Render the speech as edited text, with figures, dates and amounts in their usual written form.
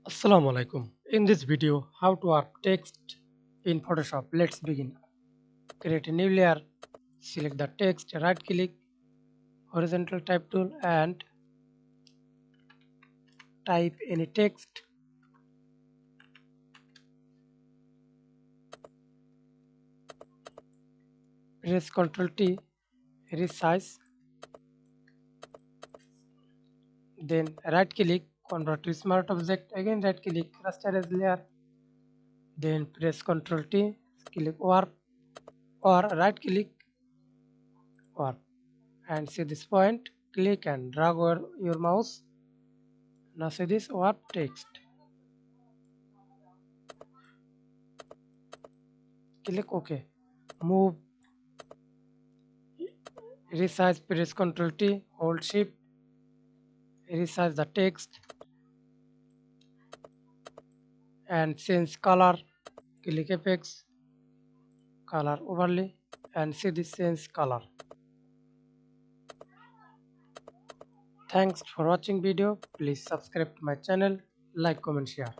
Assalamu alaikum. In this video, how to art text in Photoshop. Let's begin. Create a new layer. Select the text. Right click, horizontal type tool, and type any text. Press Ctrl T. Resize. Then right click. Convert to smart object. Again right click. Rasterize layer. Then press Ctrl T. Click warp or right click warp. And see this point. Click and drag over your mouse. Now see this warp text. Click OK. Move, resize, press Ctrl T, hold Shift, resize the text and change color. Click Effects, Color Overlay, and see this change color. Thanks for watching video. Please subscribe to my channel, like, comment, share.